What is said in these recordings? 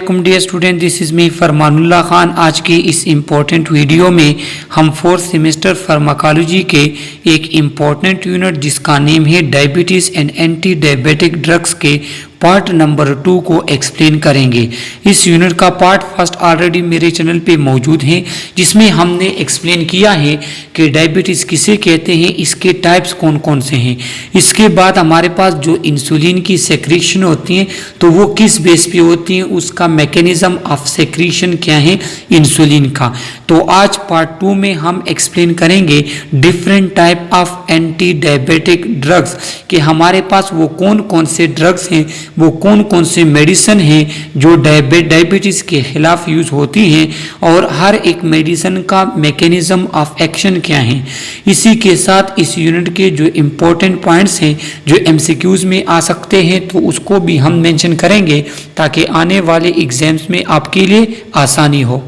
Dear student, this is me Farmanullah Khan. आज की इस इम्पोर्टेंट वीडियो में हम फोर्थ सेमेस्टर फार्माकोलॉजी के एक इम्पोर्टेंट यूनिट जिसका नेम है diabetes and anti diabetic drugs के पार्ट नंबर 2 को एक्सप्लेन करेंगे। इस यूनिट का पार्ट फर्स्ट ऑलरेडी मेरे चैनल पे मौजूद है, जिसमें हमने एक्सप्लेन किया है कि डायबिटीज़ किसे कहते हैं, इसके टाइप्स कौन कौन से हैं। इसके बाद हमारे पास जो इंसुलिन की सेक्रेशन होती है तो वो किस बेस पे होती है, उसका मैकेनिज्म ऑफ सेक्रेशन क्या है इंसुलिन का। तो आज पार्ट 2 में हम एक्सप्लेन करेंगे different type of anti diabetic drugs कि हमारे पास वो कौन कौन से ड्रग्स हैं, वो कौन कौन से मेडिसिन हैं जो डायबिटीज़ के खिलाफ यूज़ होती हैं और हर एक मेडिसिन का मैकेनिज्म ऑफ एक्शन क्या है। इसी के साथ इस यूनिट के जो इम्पोर्टेंट पॉइंट्स हैं जो एमसीक्यूज़ में आ सकते हैं तो उसको भी हम मेंशन करेंगे ताकि आने वाले एग्जाम्स में आपके लिए आसानी हो।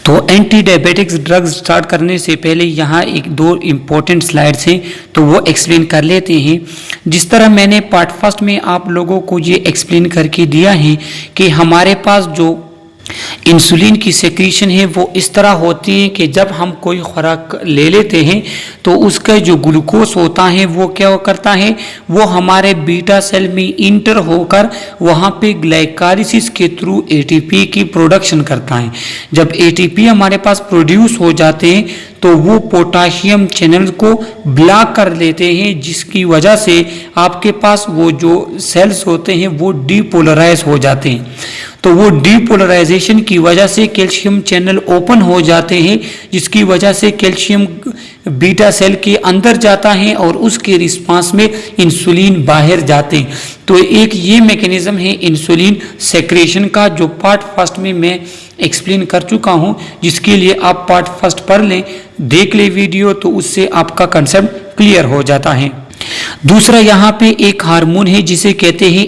तो एंटी डायबिटिक्स ड्रग्स स्टार्ट करने से पहले यहाँ एक दो इम्पोर्टेंट स्लाइड्स हैं तो वो एक्सप्लेन कर लेते हैं। जिस तरह मैंने पार्ट फर्स्ट में आप लोगों को ये एक्सप्लेन करके दिया है कि हमारे पास जो इंसुलिन की सेक्रीशन है वो इस तरह होती है कि जब हम कोई खुराक ले लेते हैं तो उसका जो ग्लूकोज होता है वो क्या करता है, वो हमारे बीटा सेल में इंटर होकर वहाँ पे ग्लाइकोलाइसिस के थ्रू एटीपी की प्रोडक्शन करता है। जब एटीपी हमारे पास प्रोड्यूस हो जाते हैं तो वो पोटाशियम चैनल को ब्लॉक कर लेते हैं, जिसकी वजह से आपके पास वो जो सेल्स होते हैं वो डीपोलराइज हो जाते हैं। तो वो डीपोलराइजेशन की वजह से कैल्शियम चैनल ओपन हो जाते हैं, जिसकी वजह से कैल्शियम बीटा सेल के अंदर जाता है और उसके रिस्पांस में इंसुलिन बाहर जाते हैं। तो एक ये मैकेनिज्म है इंसुलिन सेक्रेशन का जो पार्ट फर्स्ट में मैं एक्सप्लेन कर चुका हूँ, जिसके लिए आप पार्ट फर्स्ट पढ़ लें, देख ले वीडियो, तो उससे आपका कंसेप्ट क्लियर हो जाता है। दूसरा यहाँ पे एक हार्मोन है जिसे कहते हैं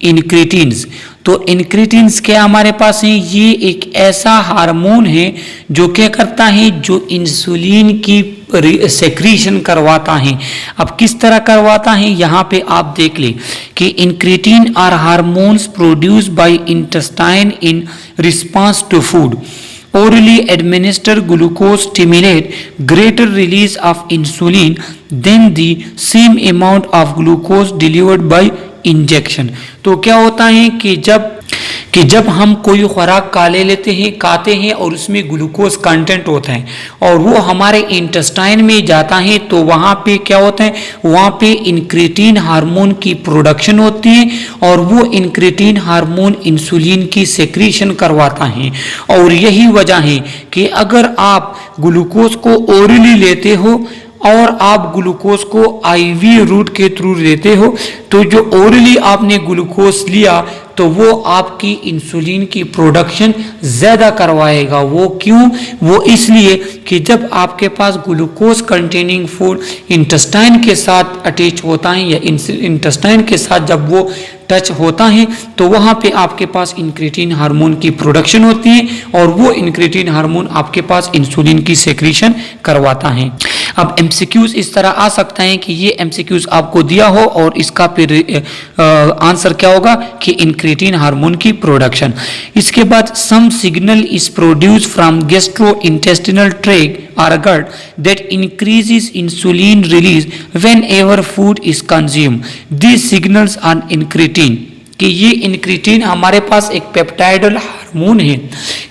इनक्रेटिन्स। तो इनक्रेटिन्स क्या हमारे पास है, ये एक ऐसा हार्मोन है जो क्या करता है, जो इंसुलिन की सेक्रीशन करवाता है। अब किस तरह करवाता है यहाँ पे आप देख ले कि incretin are hormones produced by intestine in response to food. Orally administered glucose stimulate greater release of insulin than the same amount of glucose delivered by injection। तो क्या होता है कि जब हम कोई खुराक खाते हैं और उसमें ग्लूकोज कंटेंट होता है और वो हमारे इंटेस्टाइन में जाता है तो वहाँ पे क्या होता है, वहाँ पे इनक्रेटिन हार्मोन की प्रोडक्शन होती है और वो इनक्रेटिन हार्मोन इंसुलिन की सेक्रीशन करवाता है। और यही वजह है कि अगर आप ग्लूकोज को ओरली लेते हो और आप ग्लूकोज को आईवी रूट के थ्रू लेते हो तो जो ओरली आपने ग्लूकोज लिया तो वो आपकी इंसुलिन की प्रोडक्शन ज़्यादा करवाएगा। वो क्यों, वो इसलिए कि जब आपके पास ग्लूकोज कंटेनिंग फूड इंटेस्टाइन के साथ अटैच होता है या इंटेस्टाइन के साथ जब वो टच होता है तो वहाँ पे आपके पास इनक्रेटिन हार्मोन की प्रोडक्शन होती है और वो इनक्रेटिन हार्मोन आपके पास इंसुलिन की सेक्रीशन करवाता है। अब एमसीक्यूज इस तरह आ सकता है कि ये एमसीक्यूज आपको दिया हो और इसका फिर आंसर क्या होगा कि इनक्रेटिन हार्मोन की प्रोडक्शन। इसके बाद some signal is produce from gastrointestinal tract or gut that increases insulin release whenever food is consumed. These signals are incretin। कि ये इंक्रेटिन हमारे पास एक पेप्टाइडल हार्मोन है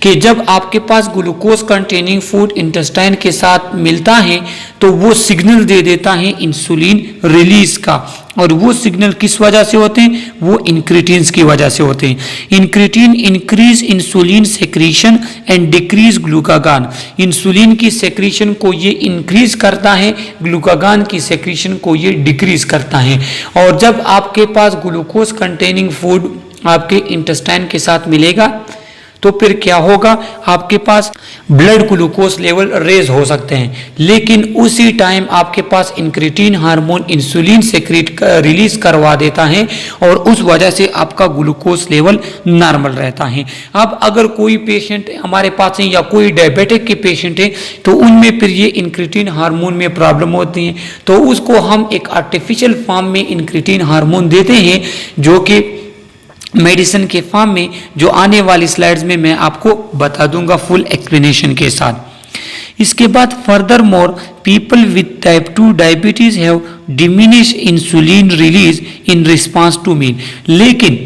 कि जब आपके पास ग्लूकोज कंटेनिंग फूड इंटेस्टाइन के साथ मिलता है तो वो सिग्नल दे देता है इंसुलिन रिलीज का। और वो सिग्नल किस वजह से होते हैं, वो इंक्रेटिन्स की वजह से होते हैं। Incretin increase insulin secretion and decrease glucagon. Insulin की सेक्रीशन को ये इंक्रीज करता है, ग्लूकागान की सेक्रीशन को ये डिक्रीज करता है। और जब आपके पास ग्लूकोज कंटेनिंग फूड आपके इंटेस्टाइन के साथ मिलेगा तो फिर क्या होगा, आपके पास ब्लड ग्लूकोज लेवल रेज हो सकते हैं, लेकिन उसी टाइम आपके पास incretin hormone insulin secret release करवा देता है और उस वजह से आपका ग्लूकोज लेवल नॉर्मल रहता है। अब अगर कोई पेशेंट हमारे पास है या कोई डायबिटिक के पेशेंट है तो उनमें फिर ये इंक्रेटिन हार्मोन में प्रॉब्लम होती है तो उसको हम एक आर्टिफिशियल फॉर्म में इंक्रेटिन हार्मोन देते हैं जो कि मेडिसिन के फॉर्म में, जो आने वाली स्लाइड्स में मैं आपको बता दूंगा फुल एक्सप्लेनेशन के साथ। इसके बाद further more people with type 2 diabetes have diminish insulin release in response to meal. लेकिन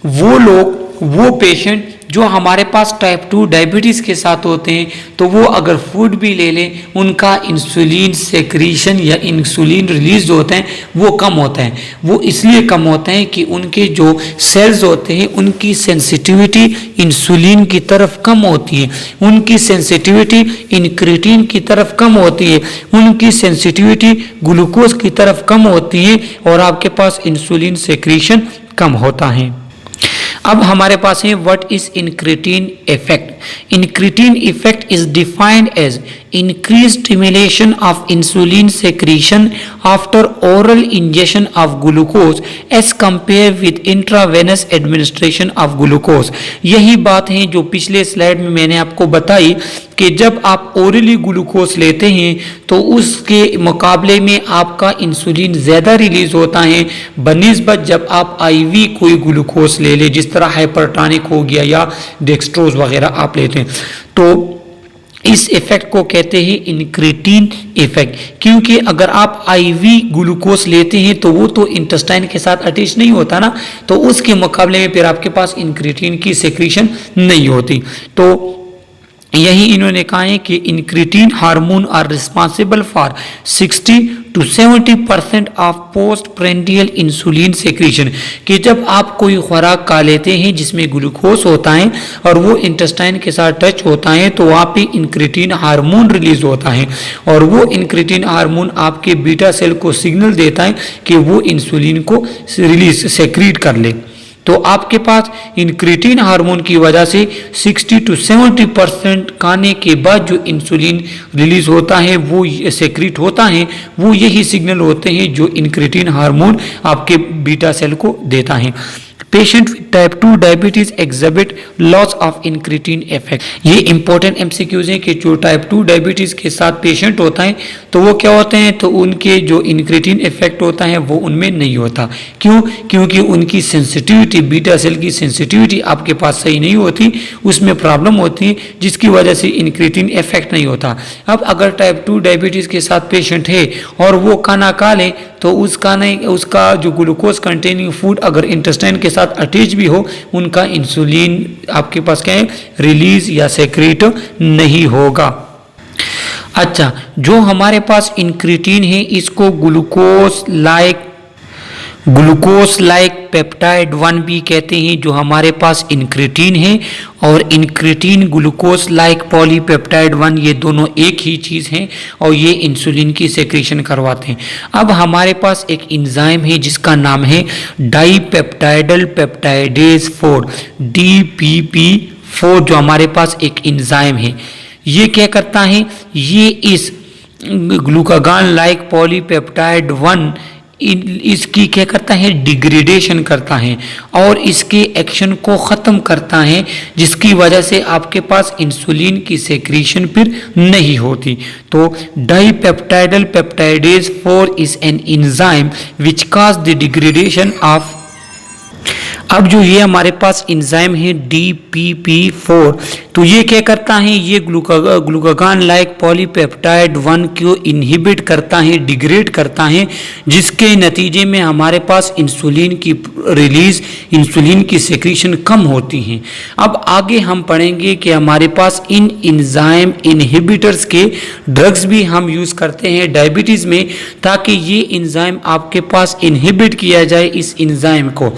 वो पेशेंट जो हमारे पास टाइप 2 डायबिटीज के साथ होते हैं, तो वो अगर फूड भी ले लें, उनका इंसुलिन सेक्रीशन या इंसुलिन रिलीज जो होते हैं वो कम होता है। वो इसलिए कम होते हैं कि उनके जो सेल्स होते हैं उनकी सेंसिटिविटी इंसुलिन की तरफ कम होती है, उनकी सेंसिटिविटी इंक्रीटिन की तरफ कम होती है, उनकी सेंसिटिविटी ग्लूकोज की तरफ कम होती है और आपके पास इंसुलिन सेक्रीशन कम होता है। अब हमारे पास है what is incretin effect. Incretin effect is defined as increased stimulation of insulin secretion after oral ingestion of glucose as compared with intravenous administration of glucose। यही बात है जो पिछले स्लाइड में मैंने आपको बताई कि जब आप ओरली ग्लूकोज लेते हैं तो उसके मुकाबले में आपका इंसुलिन ज़्यादा रिलीज होता है बनिस्बत जब आप आईवी कोई ग्लूकोज ले लें, जिस तरह हाइपरटोनिक हो गया या डेक्सट्रोज वगैरह आप लेते हैं। तो इस इफेक्ट को कहते हैं इंक्रीटिन इफेक्ट, क्योंकि अगर आप आईवी ग्लूकोज लेते हैं तो वो तो इंटेस्टाइन के साथ अटैच नहीं होता ना, तो उसके मुकाबले में फिर आपके पास इंक्रीटिन की सेक्रीशन नहीं होती। तो यही इन्होंने कहा है कि incretin hormone are responsible for 60 to 70% of post prandial insulin secretion, कि जब आप कोई खुराक खा लेते हैं जिसमें ग्लूकोज होता है और वो इंटेस्टाइन के साथ टच होता है तो वहाँ पे इंक्रीटिन हार्मोन रिलीज होता है और वो इंक्रीटिन हार्मोन आपके बीटा सेल को सिग्नल देता है कि वो इंसुलिन को रिलीज सेक्रीट कर ले। तो आपके पास इंक्रीटिन हार्मोन की वजह से 60 to 70% खाने के बाद जो इंसुलिन रिलीज होता है वो सेक्रीट होता है, वो यही सिग्नल होते हैं जो इंक्रीटिन हार्मोन आपके बीटा सेल को देता है। Patient with type 2 diabetes exhibit loss of incretin effect. ये इंपॉर्टेंट एमसीक्यूज हैं कि जो टाइप 2 डायबिटीज के साथ पेशेंट होता है तो वो क्या होते हैं, तो उनके जो इंक्रीटिन इफेक्ट होता है वो उनमें नहीं होता। क्यों? क्योंकि उनकी सेंसिटिविटी, बीटा सेल की सेंसिटिविटी आपके पास सही नहीं होती, उसमें प्रॉब्लम होती है जिसकी वजह से इंक्रीटिन इफेक्ट नहीं होता। अब अगर टाइप 2 डायबिटीज के साथ पेशेंट है और वो खाना खा ले तो उसका जो ग्लूकोज कंटेनिंग फूड अगर इंटेस्टाइन के साथ अटैच भी हो, उनका इंसुलिन आपके पास क्या है, रिलीज या सेक्रेट नहीं होगा। अच्छा, जो हमारे पास इंक्रीटिन है इसको ग्लूकोज लाइक पेप्टाइड 1 भी कहते हैं, जो हमारे पास इंक्रीटिन है और इंक्रीटिन ग्लूकोज लाइक पॉलीपेप्टाइड 1 ये दोनों एक ही चीज़ हैं और ये इंसुलिन की सेक्रेशन करवाते हैं। अब हमारे पास एक एंजाइम है जिसका नाम है डाइपेप्टाइडल पेप्टाइडेज 4 DPP4, जो हमारे पास एक एंजाइम है। ये क्या करता है, ये इस ग्लूकागॉन लाइक पॉलीपेप्टाइड 1 इसकी क्या करता है, डिग्रेडेशन करता है और इसके एक्शन को ख़त्म करता है, जिसकी वजह से आपके पास इंसुलिन की सेक्रीशन फिर नहीं होती। तो dipeptidyl peptidase 4 is an enzyme which cause the degradation of. अब जो ये हमारे पास एंजाइम है DPP4, तो ये क्या करता है, ये ग्लूकागॉन लाइक पॉलीपेप्टाइड 1 को इनहिबिट करता है, डिग्रेड करता है, जिसके नतीजे में हमारे पास इंसुलिन की रिलीज, इंसुलिन की सेक्रीशन कम होती है। अब आगे हम पढ़ेंगे कि हमारे पास इन एंजाइम इनहिबिटर्स के ड्रग्स भी हम यूज़ करते हैं डायबिटीज़ में, ताकि ये एंजाइम आपके पास इनहिबिट किया जाए इस एंजाइम को,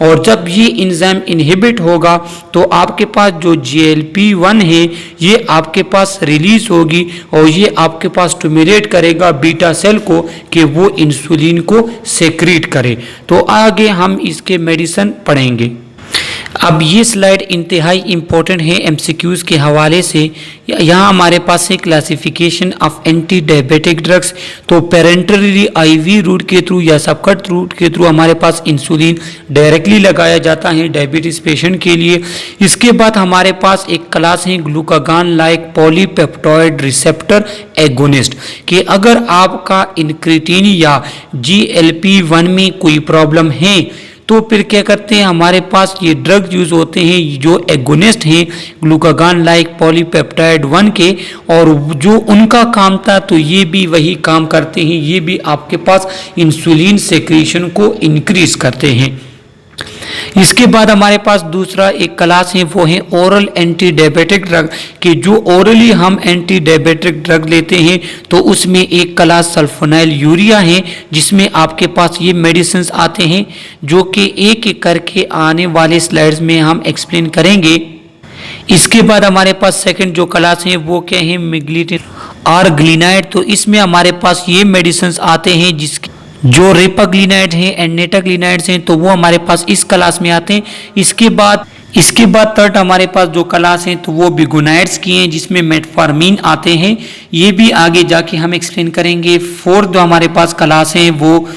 और जब ये एंजाइम इनहिबिट होगा तो आपके पास जो GLP-1 है ये आपके पास रिलीज होगी और ये आपके पास स्टिमुलेट करेगा बीटा सेल को कि वो इंसुलिन को सेक्रीट करे। तो आगे हम इसके मेडिसिन पढ़ेंगे। अब ये स्लाइड इंतहाई इम्पोर्टेंट है एमसीक्यूज़ के हवाले से। यहाँ हमारे पास है classification of anti diabetic drugs. तो पेरेंटली आईवी रूट के थ्रू या सबकट रूट के थ्रू हमारे पास इंसुलिन डायरेक्टली लगाया जाता है डायबिटीज़ पेशेंट के लिए। इसके बाद हमारे पास एक क्लास है glucagon like polypeptide receptor agonist, कि अगर आपका इंक्रीटिन या GLP-1 में कोई प्रॉब्लम है तो फिर क्या करते हैं, हमारे पास ये ड्रग यूज होते हैं जो एगोनिस्ट हैं ग्लूकागान लाइक पॉलीपेप्टाइड 1 के, और जो उनका काम था तो ये भी वही काम करते हैं, ये भी आपके पास इंसुलिन सेक्रेशन को इंक्रीज करते हैं। इसके बाद हमारे पास दूसरा एक क्लास है, वो है ओरल एंटी डायबिटिक ड्रग, कि जो ओरली हम एंटी डायबिटिक ड्रग लेते हैं तो उसमें एक क्लास सल्फोनाइल यूरिया है, जिसमें आपके पास ये मेडिसिन आते हैं जो कि एक एक करके आने वाले स्लाइड्स में हम एक्सप्लेन करेंगे। इसके बाद हमारे पास सेकंड जो क्लास है वो क्या है, मिग्लिटिन और ग्लिनाइड। तो इसमें हमारे पास ये मेडिसिन आते हैं जिसके जो रेपाग्लिनाइड हैं एंड नेटाग्लिनाइड्स हैं, तो वो हमारे पास इस क्लास में आते हैं। इसके बाद थर्ड हमारे पास जो क्लास हैं तो वो बिगोनाइड्स की हैं, जिसमें मेटफॉर्मिन आते हैं, ये भी आगे जाके हम एक्सप्लेन करेंगे। फोर्थ जो हमारे पास क्लास है वो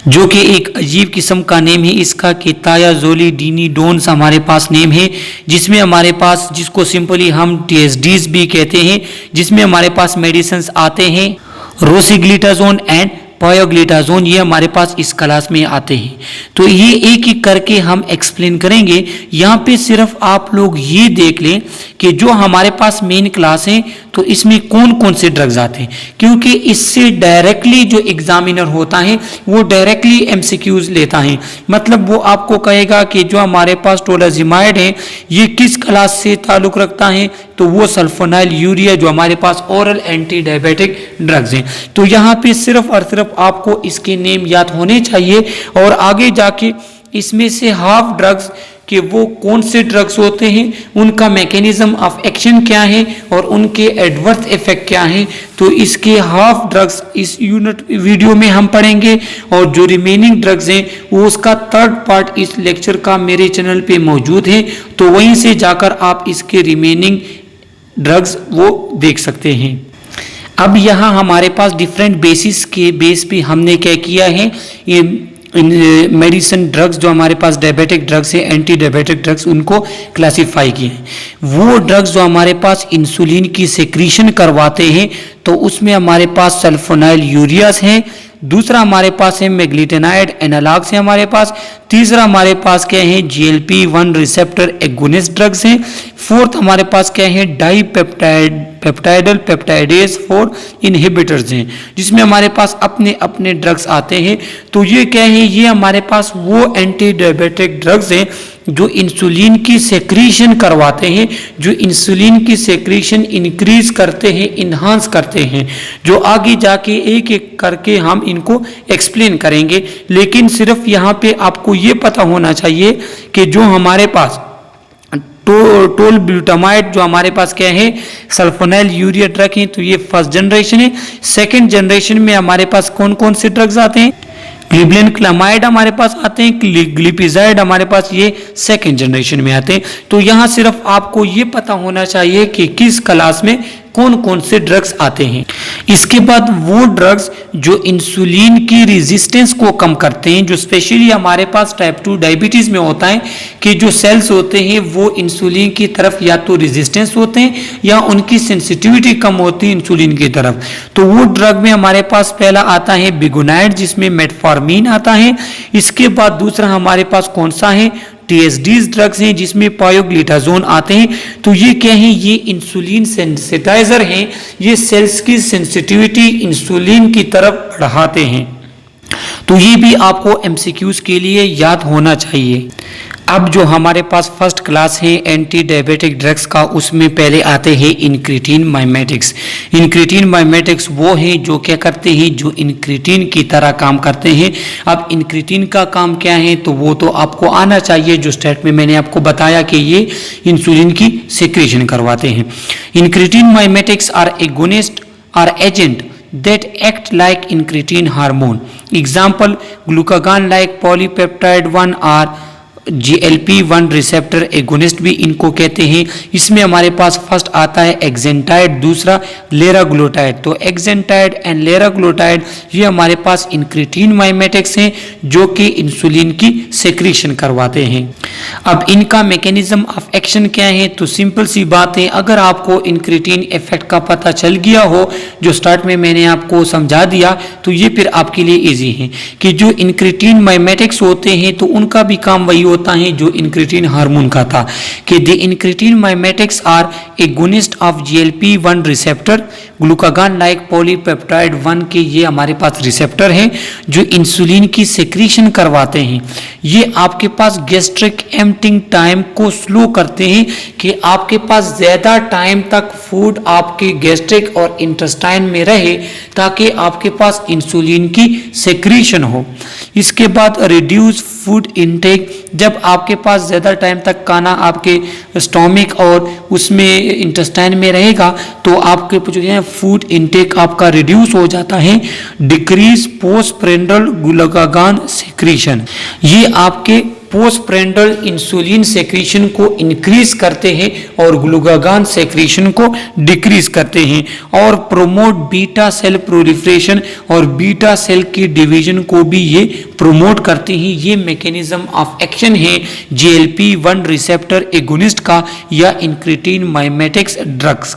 जो कि एक अजीब किस्म का नेम है इसका, कि थायाजोलिडीनिडोन्स हमारे पास नेम है, जिसमें हमारे पास जिसको सिंपली हम TSDs भी कहते हैं, जिसमें हमारे पास मेडिसिन आते हैं रोसिग्लिटाजोन एंड पायोग्लिटाजोन, ये हमारे पास इस क्लास में आते हैं। तो ये एक एक करके हम एक्सप्लेन करेंगे। यहाँ पे सिर्फ आप लोग ये देख लें कि जो हमारे पास मेन क्लास है तो इसमें कौन कौन से ड्रग्स आते हैं, क्योंकि इससे डायरेक्टली जो एग्जामिनर होता है वो डायरेक्टली MCQs लेता है। मतलब वो आपको कहेगा कि जो हमारे पास टोलाजिमाइड है ये किस क्लास से ताल्लुक रखता है, तो वो सल्फोनाइल यूरिया जो हमारे पास ओरल एंटी डायबिटिक ड्रग्स हैं। तो यहाँ पे सिर्फ और सिर्फ आपको इसके नेम याद होने चाहिए, और आगे जाके इसमें से हाफ ड्रग्स कि वो कौन से ड्रग्स होते हैं, उनका मैकेनिज्म ऑफ एक्शन क्या है और उनके एडवर्स इफेक्ट क्या है, तो इसके हाफ ड्रग्स इस यूनिट वीडियो में हम पढ़ेंगे। और जो रिमेनिंग ड्रग्स हैं वो उसका थर्ड पार्ट इस लेक्चर का मेरे चैनल पे मौजूद है, तो वहीं से जाकर आप इसके रिमेनिंग ड्रग्स वो देख सकते हैं। अब यहाँ हमारे पास डिफरेंट बेसिस के बेस पे हमने क्या किया है, ये मेडिसिन ड्रग्स जो हमारे पास डायबिटिक ड्रग्स है, एंटी डायबिटिक ड्रग्स, उनको क्लासिफाई किए हैं। वो ड्रग्स जो हमारे पास इंसुलिन की सेक्रीशन करवाते हैं तो उसमें हमारे पास सल्फोनाइल यूरियास हैं, दूसरा हमारे पास है मेग्लिटेनाइड एनालॉग्स है हमारे पास, तीसरा हमारे पास क्या है GLP-1 रिसेप्टर एगोनिस्ट ड्रग्स हैं, फोर्थ हमारे पास क्या है पेप्टाइडल पेप्टाइडेज 4 इनहिबिटर्स हैं, जिसमें हमारे पास अपने अपने ड्रग्स आते हैं। तो ये क्या है, ये हमारे पास वो एंटी डायबिटिक ड्रग्स हैं जो इंसुलिन की सेक्रीशन करवाते हैं, जो इंसुलिन की सेक्रीशन इंक्रीज करते हैं, इन्हांस करते हैं, जो आगे जाके एक एक करके हम इनको एक्सप्लेन करेंगे। लेकिन सिर्फ यहाँ पे आपको ये पता होना चाहिए कि जो हमारे पास टोलब्यूटामाइड जो हमारे पास क्या है सल्फोनाइल यूरिया ड्रग है, तो ये फर्स्ट जनरेशन है। सेकंड जनरेशन में हमारे पास कौन कौन से ड्रग्स आते हैं, ग्लिबलेनक्लामाइड हमारे पास आते हैं, ग्लिपिजाइड हमारे पास ये सेकंड जनरेशन में आते हैं। तो यहाँ सिर्फ आपको ये पता होना चाहिए कि किस क्लास में कौन कौन से ड्रग्स आते हैं। इसके बाद वो ड्रग्स जो इंसुलिन की रेजिस्टेंस को कम करते हैं, जो स्पेशली हमारे पास टाइप 2 डायबिटीज में होता है कि जो सेल्स होते हैं वो इंसुलिन की तरफ या तो रेजिस्टेंस होते हैं या उनकी सेंसिटिविटी कम होती है इंसुलिन की तरफ। तो वो ड्रग में हमारे पास पहला आता है बिगोनाइड, जिसमें मेटफॉर्मिन आता है। इसके बाद दूसरा हमारे पास कौन सा है, TSDs ड्रग्स हैं, जिसमें पायोग्लिटाजोन आते हैं। तो ये क्या है, ये इंसुलिन सेंसिटाइजर हैं, ये सेल्स की सेंसिटिविटी इंसुलिन की तरफ बढ़ाते हैं। तो ये भी आपको MCQs के लिए याद होना चाहिए। अब जो हमारे पास फर्स्ट क्लास है एंटी डायबिटिक ड्रग्स का, उसमें पहले आते हैं इंक्रीटिन माइमेटिक्स। इंक्रीटिन माइमेटिक्स वो हैं जो क्या करते हैं, जो इंक्रीटिन की तरह काम करते हैं। अब इंक्रीटिन का काम क्या है, तो वो तो आपको आना चाहिए, जो स्टेट में मैंने आपको बताया कि ये इंसुलिन की सेक्रेशन करवाते हैं। Incretin mimetics are agonist or agent that act like incretin hormone. Example, glucagon like polypeptide 1 or GLP-1 receptor agonist भी इनको कहते हैं। इसमें हमारे पास फर्स्ट आता है एक्सेंटाइड, दूसरा लेराग्लुटाइड। तो एक्सेंटाइड एंड लेराग्लुटाइड ये हमारे पास इंक्रेटिन माइमेटिक्स हैं जो कि इंसुलिन की सेक्रीशन करवाते हैं। अब इनका मैकेनिज्म ऑफ एक्शन क्या है? तो सिंपल सी बात है, अगर आपको इंक्रेटिन इफेक्ट का पता चल गया हो जो स्टार्ट में मैंने आपको समझा दिया, तो ये फिर आपके लिए इजी है कि जो इंक्रेटिन माइमेटिक्स होते हैं तो उनका भी काम वही होता है जो इंक्रेटिन हार्मोन का था कि the incretin mimetics are agonist of GLP-1 receptor glucagon like polypeptide 1 के ये हमारे पास रिसेप्टर हैं जो इंसुलिन की सेक्रीशन करवाते हैं। ये आपके पास गैस्ट्रिक एम्प्टिंग टाइम को स्लो करते हैं कि आपके पास ज़्यादा टाइम तक फूड आपके गैस्ट्रिक और इंटेस्टाइन में रहे ताकि आपके पास इंसुलिन की सेक्रीशन हो। इसके बाद रिड्यूस फूड इनटेक, जब आपके पास ज़्यादा टाइम तक खाना आपके स्टोमिक और उसमें इंटेस्टाइन में रहेगा तो आपके जो है फूड इनटेक आपका रिड्यूस हो जाता है। डिक्रीज पोस्टप्रेंडल ग्लूकागॉन सेक्रीशन, ये आपके पोस्टप्रेंडल इंसुलिन सेक्रीशन को इंक्रीज करते हैं और ग्लूकागॉन सेक्रीशन को डिक्रीज करते हैं और प्रोमोट बीटा सेल प्रोलिफरेशन और बीटा सेल की डिवीजन को भी ये प्रोमोट करते हैं। ये मैकेनिज्म ऑफ एक्शन है GLP-1 रिसेप्टर एगोनिस्ट का या इंक्रेटिन माइमेटिक्स ड्रग्स।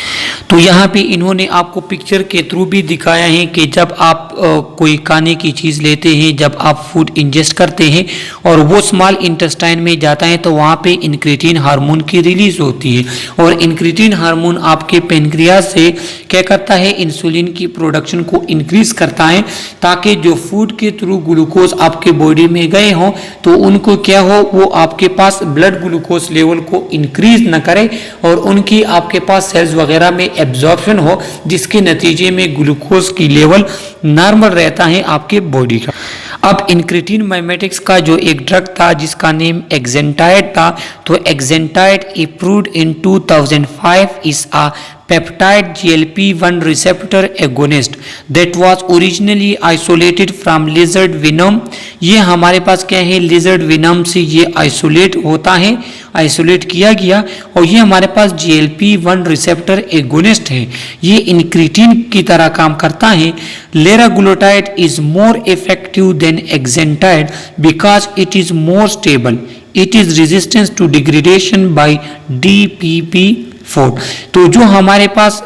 तो यहाँ पे इन्होंने आपको पिक्चर के थ्रू भी दिखाया है कि जब आप कोई खाने की चीज़ लेते हैं, जब आप फूड इंजेस्ट करते हैं और वो स्मॉल इंटेस्टाइन में जाता है तो वहाँ पे इंक्रेटिन हार्मोन की रिलीज होती है और इंक्रेटिन हार्मोन आपके पेनक्रियाज से क्या करता है, इंसुलिन की प्रोडक्शन को इंक्रीज करता है ताकि जो फूड के थ्रू ग्लूकोज आपके बॉडी में गए हों तो उनको क्या हो, वो आपके पास ब्लड ग्लूकोज लेवल को इंक्रीज न करे और उनकी आपके पास सेल्स वगैरह में एब्जॉर्प्शन हो, जिसके नतीजे में ग्लूकोज की लेवल नॉर्मल रहता है आपके बॉडी का। अब इंक्रेटिन माइमेटिक्स का जो एक ड्रग था जिसका नेम एक्सेंटाइड था, तो exenatide approved in 2005 is a peptide GLP-1 receptor agonist that was originally isolated from lizard venom। ये हमारे पास क्या है, lizard venom से ये आइसोलेट होता है, आइसोलेट किया गया और ये हमारे पास GLP-1 रिसेप्टर एगोनिस्ट है। ये इंक्रेटिन की तरह काम करता है। Liraglutide is more effective than exenatide because it is more stable, it is resistance to degradation by DPP-4। तो जो हमारे पास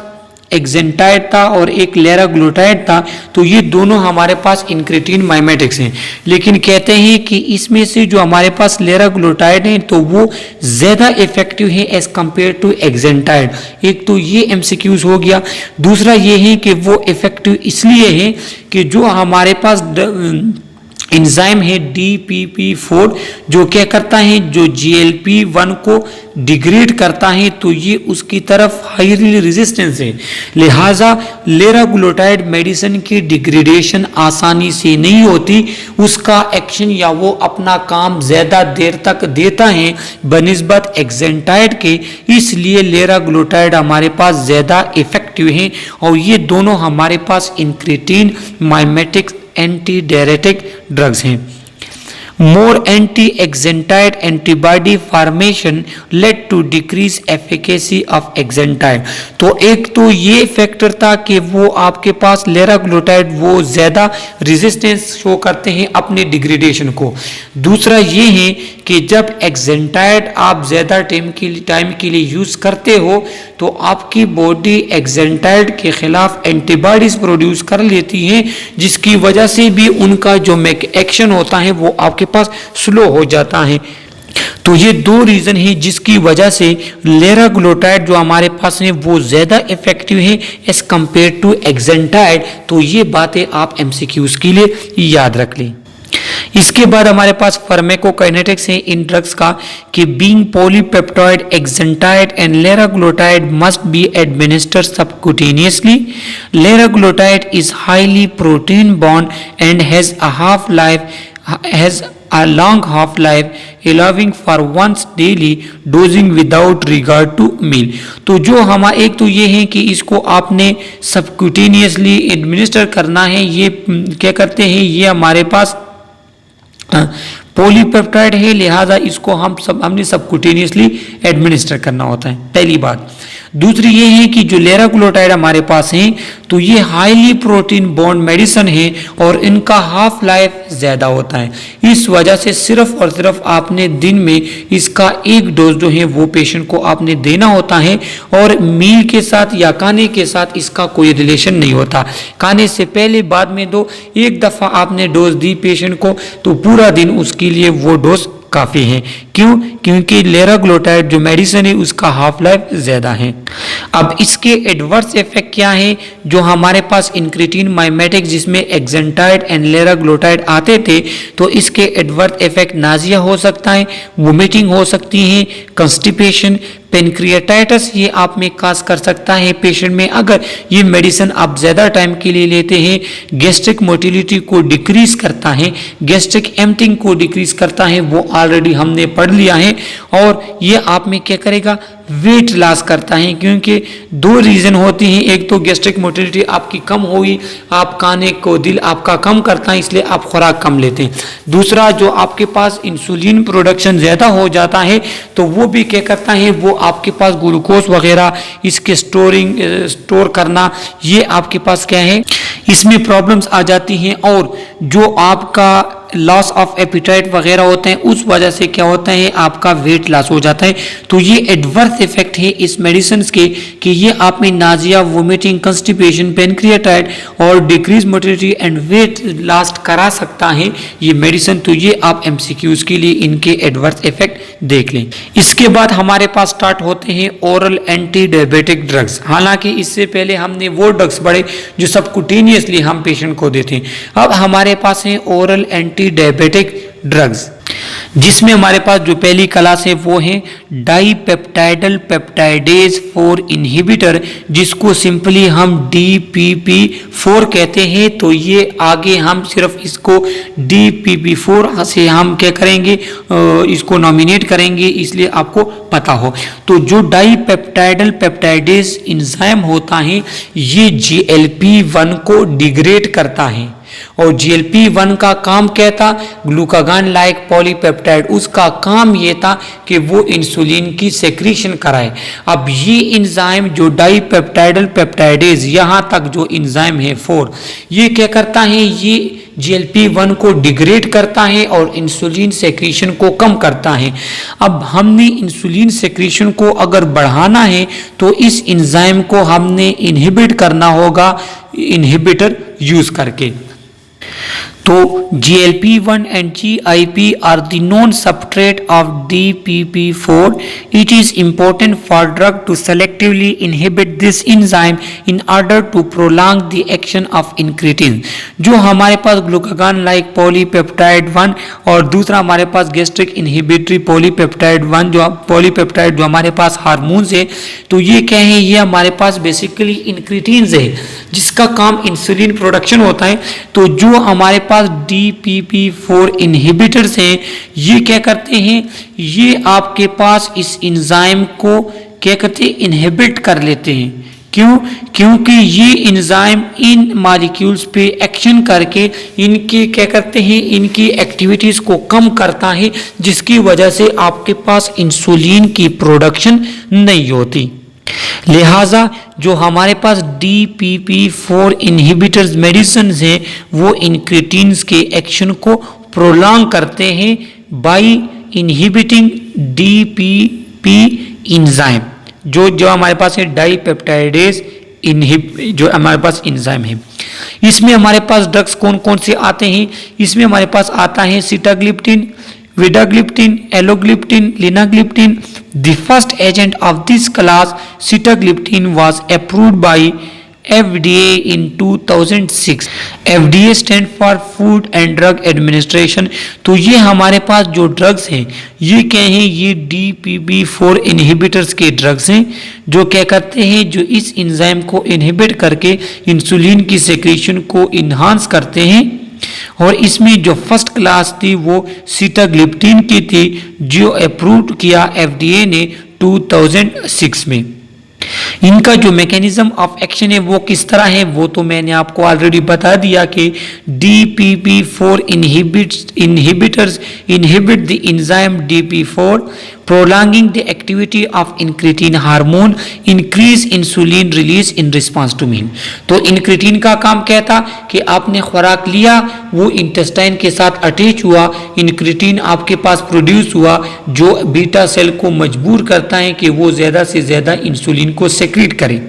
एक्सेंटाइड था और एक लेराग्लुटाइड था, तो ये दोनों हमारे पास इंक्रेटिन माइमेटिक्स हैं, लेकिन कहते हैं कि इसमें से जो हमारे पास लेराग्लुटाइड है तो वो ज़्यादा इफेक्टिव है एज कंपेयर टू एक्सेंटाइड। एक तो ये MCQs हो गया, दूसरा ये है कि वो इफेक्टिव इसलिए है कि जो हमारे पास एंजाइम है DPP-4 जो क्या करता है, जो GLP-1 को डिग्रेड करता है, तो ये उसकी तरफ हाईली रेजिस्टेंस है। लिहाजा लेराग्लुटाइड मेडिसिन की डिग्रेडेशन आसानी से नहीं होती, उसका एक्शन या वो अपना काम ज़्यादा देर तक देता है बनिस्बत एक्सेंटाइड के, इसलिए लेराग्लुटाइड हमारे पास ज़्यादा इफेक्टिव है और ये दोनों हमारे पास इंक्रेटिन माइमेटिक्स एंटीडायरेटिक ड्रग्स हैं। More anti exenatide antibody formation led to decrease efficacy of exenatide. तो एक तो ये फैक्टर था कि वो आपके पास लेराग्लुटाइड वो ज़्यादा रेजिस्टेंस शो करते हैं अपने डिग्रेडेशन को। दूसरा ये है कि जब एक्सेंटाइड आप ज़्यादा टाइम के लिए यूज़ करते हो तो आपकी बॉडी एक्सेंटाइड के खिलाफ एंटीबॉडीज प्रोड्यूस कर लेती है, जिसकी वजह से भी उनका जो एक्शन होता है वो आपके पास स्लो हो जाता है। तो ये दो रीजन है जिसकी वजह से लेराग्लुटाइड जो हमारे पास है वो ज्यादा इफेक्टिव है एज कंपेयर टू एक्सेंटाइड। तो ये बातें आप MCQs के लिए याद रख लें। इसके बाद हमारे पास फार्माकोकाइनेटिक्स है इन ड्रग्स का कि being polypeptide exenatide and liraglutide must be administered subcutaneously. Liraglutide is highly protein bound and has a long half-life, allowing for once daily dosing without regard to meal। तो जो हमारा एक तो ये है कि इसको आपने सबक्यूटेनियसली एडमिनिस्टर करना है। ये क्या करते हैं, ये हमारे पास पॉलीपेप्टाइड है, लिहाजा इसको हमने सबकुटेनियसली एडमिनिस्टर करना होता है, पहली बात। दूसरी ये है कि जो लिराग्लुटाइड हमारे पास हैं तो ये हाईली प्रोटीन बॉन्ड मेडिसिन है और इनका हाफ लाइफ ज़्यादा होता है। इस वजह से सिर्फ और सिर्फ आपने दिन में इसका एक डोज जो है वो पेशेंट को आपने देना होता है और मील के साथ या खाने के साथ इसका कोई रिलेशन नहीं होता। खाने से पहले बाद में दो, एक दफ़ा आपने डोज दी पेशेंट को तो पूरा दिन उसके लिए वो डोज काफ़ी है। क्यों? क्योंकि लिराग्लुटाइड जो मेडिसिन है उसका हाफ लाइफ ज़्यादा है। अब इसके एडवर्स इफेक्ट क्या है? जो हमारे पास इंक्रेटिन माइमेटिक जिसमें एक्जेंटाइड एंड लिराग्लुटाइड आते थे तो इसके एडवर्स इफेक्ट नाजिया हो सकता है, वोमिटिंग हो सकती है, कंस्टिपेशन, पेनक्रियाटाइटिस ये आप में काज कर सकता है पेशेंट में अगर ये मेडिसिन आप ज़्यादा टाइम के लिए लेते हैं। गैस्ट्रिक मोटिलिटी को डिक्रीज करता है, गैस्ट्रिक एम्पटिंग को डिक्रीज करता है, वो ऑलरेडी हमने पढ़ लिया है। और ये आप में क्या करेगा? वेट लॉस करता है, क्योंकि दो रीज़न होती हैं, एक तो गैस्ट्रिक मोटिलिटी आपकी कम हुई, आप खाने को दिल आपका कम करता है इसलिए आप खुराक कम लेते हैं। दूसरा जो आपके पास इंसुलिन प्रोडक्शन ज़्यादा हो जाता है तो वो भी क्या करता है, वो आपके पास ग्लूकोज वगैरह इसके स्टोर करना ये आपके पास क्या है, इसमें प्रॉब्लम्स आ जाती हैं। और जो आपका लॉस ऑफ एपिटाइट वगैरह होते हैं उस वजह से क्या होता है, आपका वेट लॉस हो जाता है। तो ये एडवर्स इफेक्ट है इस मेडिसिन के कि ये आप में नाजिया, वोमिटिंग, कंस्टिपेशन, पेनक्रियाटाइट और decrease motility and weight loss करा सकता है ये मेडिसिन। तो ये आप एमसीक्यूज के लिए इनके एडवर्स इफेक्ट देख लें। इसके बाद हमारे पास स्टार्ट होते हैं ओरल एंटी डायबिटिक ड्रग्स। हालांकि इससे पहले हमने वो ड्रग्स पढ़े जो सबकुटेनियसली हम पेशेंट को देते हैं। अब हमारे पास है ओरल एंटी डायबिटिक ड्रग्स, जिसमें हमारे पास जो पहली क्लास है वो है डाइपेप्टाइडल पेप्टाइडेज 4 इनहिबिटर, जिसको सिंपली हम DPP4 कहते हैं। तो ये आगे हम सिर्फ इसको DPP4 से हम क्या करेंगे, इसको नॉमिनेट करेंगे, इसलिए आपको पता हो। तो जो डाइपेप्टाइडल पेप्टाइडेज इंजाइम होता है ये GLP-1 को डिग्रेड करता है और GLP-1 का काम क्या था, ग्लूकागॉन लाइक पॉलीपेप्टाइड, उसका काम ये था कि वो इंसुलिन की सेक्रीशन कराए। अब ये इंजाइम जो डाइपेप्टाइडल पेप्टाइडेज यहाँ तक जो इंजाइम है 4, ये क्या करता है, ये GLP-1 को डिग्रेड करता है और इंसुलिन सेक्रीशन को कम करता है। अब हमने इंसुलिन सेक्रीशन को अगर बढ़ाना है तो इस इंजाइम को हमने इनहिबिट करना होगा इनहिबिटर यूज करके। तो GLP-1 and GIP are the known substrate of DPP4. It is important for drug to selectively inhibit this enzyme in order to prolong the action of incretin. जो हमारे पास glucagon like polypeptide 1 और दूसरा हमारे पास gastric inhibitory polypeptide 1 जो polypeptide जो हमारे पास hormones है, तो ये क्या है, ये हमारे पास बेसिकली इंक्रीटिन्स है जिसका काम इंसुलिन प्रोडक्शन होता है। तो जो हमारे पास DPP4 इनहिबिटर्स हैं ये क्या करते हैं, ये आपके पास इस इंजाइम को क्या करते हैं, इनहिबिट कर लेते हैं। क्यों? क्योंकि ये इंजाइम इन मॉलिक्यूल्स पे एक्शन करके इनके क्या करते हैं, इनकी एक्टिविटीज को कम करता है, जिसकी वजह से आपके पास इंसुलिन की प्रोडक्शन नहीं होती। लिहाजा जो हमारे पास DPP4 इनहिबिटर्स मेडिसिन हैं वो इंक्रेटिन्स के एक्शन को प्रोलॉन्ग करते हैं बाय इनहिबिटिंग DPP इंजाइम, जो हमारे पास है डाइपेप्टाइडेज जो हमारे पास इंजाइम है। इसमें हमारे पास ड्रग्स कौन कौन से आते हैं, इसमें हमारे पास आता है sitagliptin, विडाग्लिप्टिन, alogliptin, linagliptin. The first agent of this class, sitagliptin, was approved by FDA in 2006. FDA stand for Food and Drug Administration. तो ये हमारे पास जो ड्रग्स हैं ये क्या हैं, ये DPP4 इनहिबिटर्स के ड्रग्स हैं जो क्या करते हैं, जो इस इंजाइम को इनहिबिट करके इंसुलिन की सेक्रेशन को इन्हांस करते हैं। और इसमें जो फर्स्ट क्लास थी वो सिटाग्लिप्टिन की थी जो अप्रूव किया FDA ने 2006 में। इनका जो मैकेनिज्म ऑफ एक्शन है वो किस तरह है, वो तो मैंने आपको ऑलरेडी बता दिया कि DPP4 inhibitors inhibit the enzyme DP4 prolonging the activity of incretin hormone, increase insulin release in response to meal। तो इंक्रेटिन का काम क्या था कि आपने खुराक लिया, वो इंटेस्टाइन के साथ अटैच हुआ, इंक्रेटिन आपके पास प्रोड्यूस हुआ जो बीटा सेल को मजबूर करता है कि वो ज़्यादा से ज़्यादा इंसुलिन को सेक्रेट करे।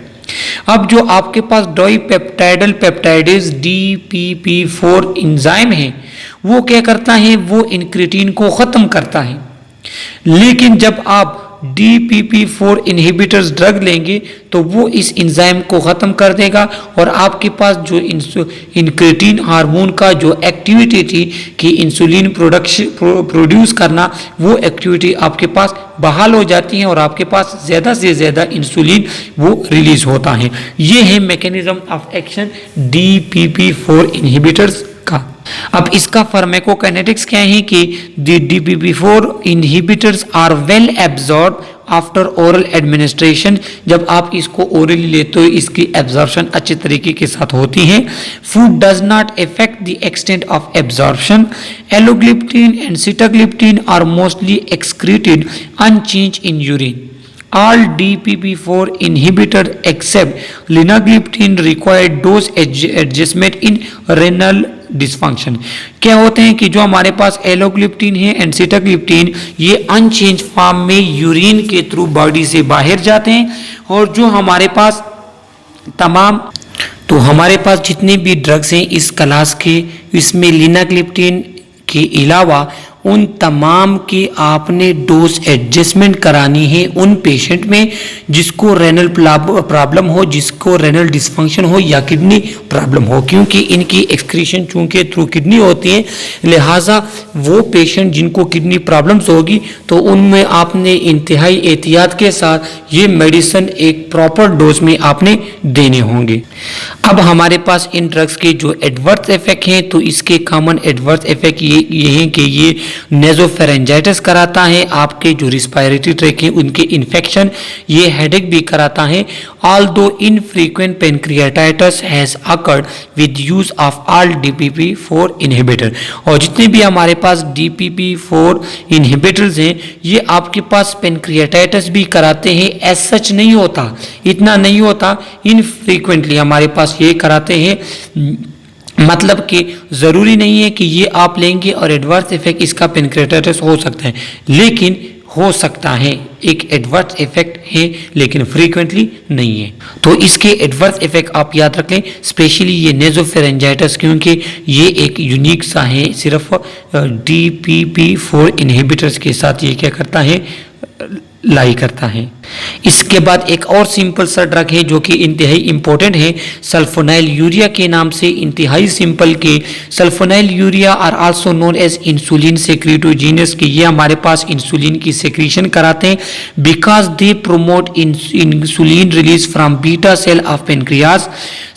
अब जो आपके पास डाइपेप्टाइडल पेप्टाइडेज DPP4 एंजाइम है वो क्या करता है, वो इंक्रेटिन को ख़त्म करता है। लेकिन जब आप DPP4 इनहिबिटर्स ड्रग लेंगे तो वो इस एंजाइम को ख़त्म कर देगा और आपके पास जो इंक्रेटिन हार्मोन का जो एक्टिविटी थी कि इंसुलिन प्रोड्यूस करना, वो एक्टिविटी आपके पास बहाल हो जाती है और आपके पास ज़्यादा से ज़्यादा इंसुलिन वो रिलीज होता है। ये है mechanism of action DPP4 inhibitors का। अब इसका फार्माकोकाइनेटिक्स क्या है कि DPP4 inhibitors are well absorb after oral administration. जब आप इसको ओरली लेते हो इसकी एब्जॉर्प्शन अच्छे तरीके के साथ होती है। Food does not affect the extent of absorption. Alogliptin and sitagliptin are mostly excreted unchanged in urine. All DPP4 inhibitor except linagliptin require dose adjustment in renal dysfunction। क्या होते हैं कि जो हमारे पास एलोग्लिप्टिन है एंड सिटाग्लिप्टिन ये unchange form में urine के थ्रू बॉडी से बाहर जाते हैं और जो हमारे पास हमारे पास जितने भी ड्रग्स हैं इस क्लास के, इसमें लिनाग्लिप्टिन के अलावा उन तमाम की आपने डोज एडजस्टमेंट करानी है उन पेशेंट में जिसको रेनल प्रॉब्लम हो, जिसको रेनल डिसफंक्शन हो या किडनी प्रॉब्लम हो, क्योंकि इनकी एक्सक्रीशन चूंकि थ्रू किडनी होती है, लिहाजा वो पेशेंट जिनको किडनी प्रॉब्लम्स होगी तो उनमें आपने इंतहाई एहतियात के साथ ये मेडिसिन एक प्रॉपर डोज में आपने देने होंगे। अब हमारे पास इन ड्रग्स के जो एडवर्स इफेक्ट हैं तो इसके कॉमन एडवर्स इफेक्ट ये हैं कि ये नेजोफेरेंजाइटिस कराता है, आपके जो रिस्पायरेटरी ट्रैक है उनके इन्फेक्शन, ये हेडेक भी कराता है। Although infrequent pancreatitis has occurred with use of all DPP4 inhibitor. और जितने भी हमारे पास DPP4 इनहिबिटर्स हैं ये आपके पास पेनक्रियाटाइटिस भी कराते हैं, एज सच नहीं होता, इतना नहीं होता, इनफ्रीक्वेंटली हमारे पास ये कराते हैं। मतलब कि ज़रूरी नहीं है कि ये आप लेंगे और एडवर्स इफेक्ट इसका पेनक्रियाटाइटिस हो सकता है, लेकिन हो सकता है, एक एडवर्स इफेक्ट है लेकिन फ्रीक्वेंटली नहीं है। तो इसके एडवर्स इफेक्ट आप याद रख लें, स्पेशली ये नेजोफेरेंजाइटिस, क्योंकि ये एक यूनिक सा है, सिर्फ DPP4 इनहिबिटर्स के साथ ये क्या करता है, लाई करता है। इसके बाद एक और सिंपल सा ड्रग है जो कि इंतहाई इंपॉर्टेंट है, सल्फोनाइल यूरिया के नाम से इंतहाई सिंपल के sulfonylurea are also known as insulin secretagogues, कि ये हमारे पास इंसुलिन की सेक्रेशन कराते हैं because they promote insulin release from beta cell of pancreas.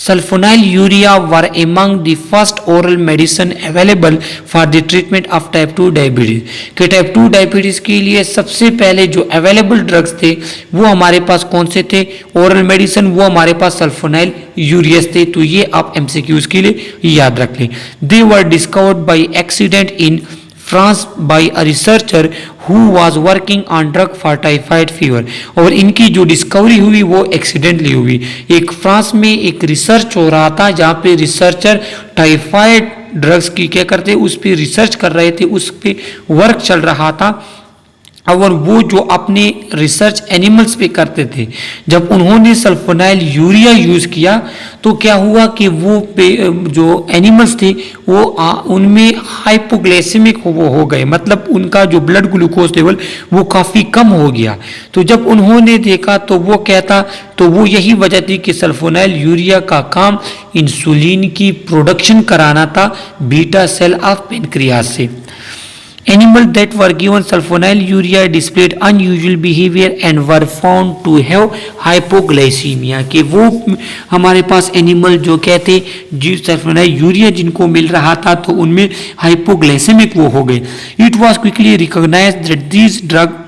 Sulfonylurea were among the first oral medicine available for the treatment of type 2 diabetes, कि type 2 diabetes के लिए सबसे पहले जो अवेलेबल ड्रग्स थे वो हमारे पास कौन से थे, ओरल मेडिसिन, वो हमारे पास सल्फोनाइल यूरियस थे। तो ये आप MCQs के लिए याद रख लें। They were discovered by accident in France by a researcher who was working on drug for typhoid fever. और इनकी जो डिस्कवरी हुई वो एक्सीडेंटली हुई, एक फ्रांस में एक रिसर्च हो रहा था जहाँ पे रिसर्चर टाइफाइड ड्रग्स की क्या करते, उस पर रिसर्च कर रहे थे, उस पर वर्क चल रहा था और वो जो अपने रिसर्च एनिमल्स पे करते थे, जब उन्होंने सल्फोनाइल यूरिया यूज किया तो क्या हुआ कि वो जो एनिमल्स थे वो उनमें हाइपोग्लाइसेमिक हो गए, मतलब उनका जो ब्लड ग्लूकोज लेवल वो काफ़ी कम हो गया। तो जब उन्होंने देखा तो वो कहता, तो वो यही वजह थी कि सल्फोनाइल यूरिया का काम इंसुलिन की प्रोडक्शन कराना था बीटा सेल ऑफ पेनक्रियास से। Animals that were given sulfonyl urea displayed unusual behavior and were found to have hypoglycemia, कि वो हमारे पास एनिमल जो कहते जो सल्फोनाइल यूरिया जिनको मिल रहा था तो उनमें हाइपोग्लाइसेमिक वो हो गए। It was quickly recognized that these drug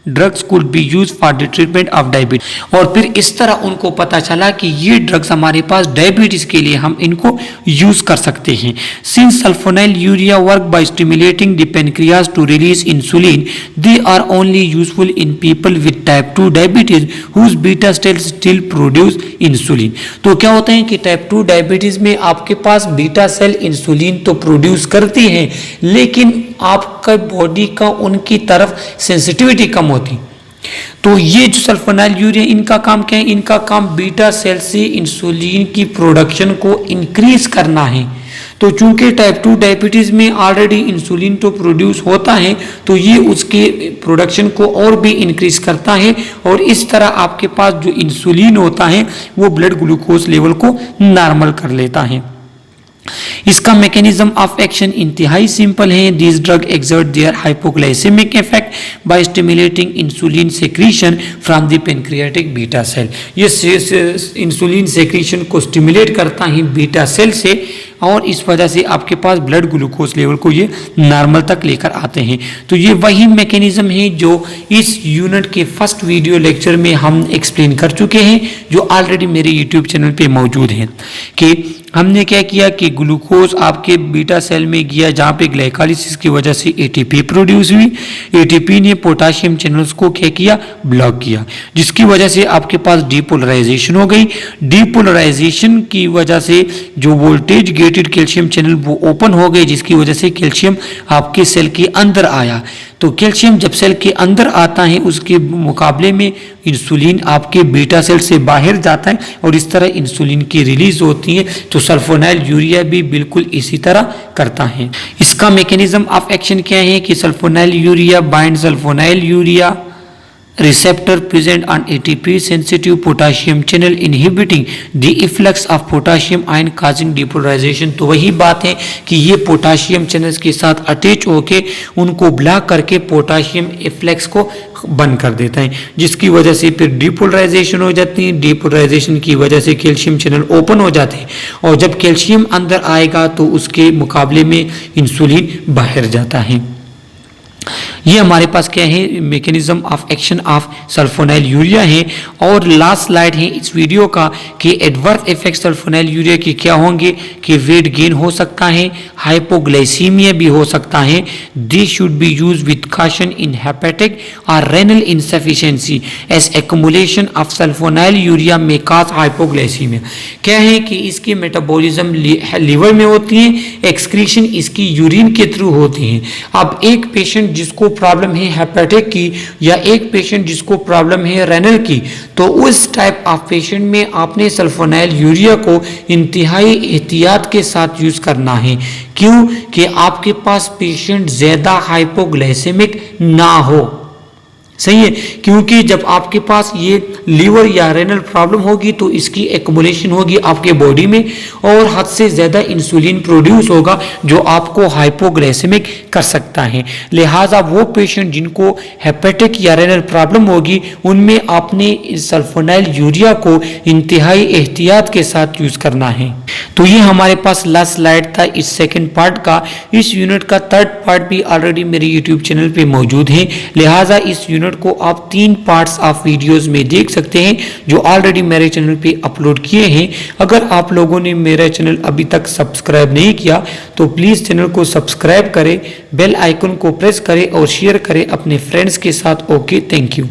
drugs could be use for the treatment of diabetes. और फिर इस तरह उनको पता चला कि ये ड्रग्स हमारे पास डायबिटीज के लिए हम इनको यूज कर सकते हैं। Since sulfonylurea work by stimulating the pancreas to release insulin, they are only useful in people with type 2 diabetes whose beta cells still produce insulin. तो क्या होता है कि टाइप 2 डायबिटीज में आपके पास बीटा सेल इंसुलिन तो produce करती हैं, लेकिन आपका बॉडी का उनकी तरफ सेंसिटिविटी कम होती। तो ये जो सल्फोनाइल यूरिया इनका काम क्या है? इनका काम बीटा सेल से इंसुलिन की प्रोडक्शन को इंक्रीज करना है। तो चूंकि टाइप 2 डायबिटीज में ऑलरेडी इंसुलिन तो प्रोड्यूस होता है, तो ये उसके प्रोडक्शन को और भी इंक्रीज करता है, और इस तरह आपके पास जो इंसुलिन होता है वो ब्लड ग्लूकोज लेवल को नॉर्मल कर लेता है। इसका मैकेनिज्म ऑफ एक्शन इंतहाई सिंपल है। This drug exert their hypoglycemic effect by stimulating insulin secretion from the pancreatic beta cell. ये इंसुलिन सेक्रीशन को स्टिमुलेट करता है बीटा सेल से, और इस वजह से आपके पास ब्लड ग्लूकोज लेवल को ये नॉर्मल तक लेकर आते हैं। तो ये वही मैकेनिज्म है जो इस यूनिट के फर्स्ट वीडियो लेक्चर में हम एक्सप्लेन कर चुके हैं, जो ऑलरेडी मेरे यूट्यूब चैनल पे मौजूद है। कि हमने क्या किया कि ग्लूकोज आपके बीटा सेल में गया, जहाँ पे ग्लाइकोलाइसिस की वजह से एटीपी प्रोड्यूस हुई। एटीपी ने पोटाशियम चैनल्स को क्या किया? ब्लॉक किया, जिसकी वजह से आपके पास डीपोलराइजेशन हो गई। डीपोलराइजेशन की वजह से जो वोल्टेज गेटेड कैल्शियम चैनल वो ओपन हो गए, जिसकी वजह से कैल्शियम आपके सेल के अंदर आया। तो कैल्शियम जब सेल के अंदर आता है, उसके मुकाबले में इंसुलिन आपके बीटा सेल से बाहर जाता है, और इस तरह इंसुलिन की रिलीज होती है। तो सल्फोनाइल यूरिया भी बिल्कुल इसी तरह करता है। इसका मैकेनिज्म ऑफ एक्शन क्या है कि sulfonyl urea bind sulfonyl urea receptor present on ATP sensitive potassium channel inhibiting the efflux of potassium ion causing depolarization। तो वही बात है कि ये पोटाशियम चैनल्स के साथ अटैच होके उनको ब्लॉक करके पोटाशियम इफ्लेक्स को बंद कर देता है, जिसकी वजह से फिर डीपोलराइजेशन हो जाती है। डीपोलराइजेशन की वजह से कैल्शियम चैनल ओपन हो जाते हैं, और जब कैल्शियम अंदर आएगा तो उसके मुकाबले में इंसुलिन बाहर जाता है। ये हमारे पास क्या है? Mechanism of action of sulfonyl urea है। और लास्ट स्लाइड है इस वीडियो का कि एडवर्स इफेक्ट सल्फोनाइल यूरिया के क्या होंगे कि वेट गेन हो सकता है, हाइपोग्लाइसीमिया भी हो सकता है। This should be use with caution in hepatic और renal insufficiency as accumulation of sulfonylurea may cause hypoglycaemia. क्या है कि इसकी मेटाबॉलिज्म लीवर में होती है, एक्सक्रीशन इसकी यूरिन के थ्रू होती है। अब एक पेशेंट जिसको प्रॉब्लम है हेपेटिक की, या एक पेशेंट जिसको प्रॉब्लम है रेनल की, तो उस टाइप ऑफ पेशेंट में आपने सल्फोनाइल यूरिया को इंतहाई एहतियात के साथ यूज करना है। क्यों? कि आपके पास पेशेंट ज्यादा हाइपोग्लाइसेमिक ना हो। सही है, क्योंकि जब आपके पास ये लीवर या रेनल प्रॉब्लम होगी तो इसकी एक्युमुलेशन होगी आपके बॉडी में, और हद से ज़्यादा इंसुलिन प्रोड्यूस होगा जो आपको हाइपोग्लाइसेमिक कर सकता है। लिहाजा वो पेशेंट जिनको हेपेटिक या रेनल प्रॉब्लम होगी, उनमें आपने सल्फोनाइल यूरिया को इंतहाई एहतियात के साथ यूज़ करना है। तो ये हमारे पास लास्ट स्लाइड था इस सेकेंड पार्ट का। इस यूनिट का थर्ड पार्ट भी ऑलरेडी मेरे यूट्यूब चैनल पे मौजूद है, लिहाजा इस यूनिट को आप 3 पार्ट्स ऑफ वीडियोस में देख सकते हैं जो ऑलरेडी मेरे चैनल पे अपलोड किए हैं। अगर आप लोगों ने मेरा चैनल अभी तक सब्सक्राइब नहीं किया तो प्लीज़ चैनल को सब्सक्राइब करें, बेल आइकन को प्रेस करें और शेयर करें अपने फ्रेंड्स के साथ। Okay, thank you.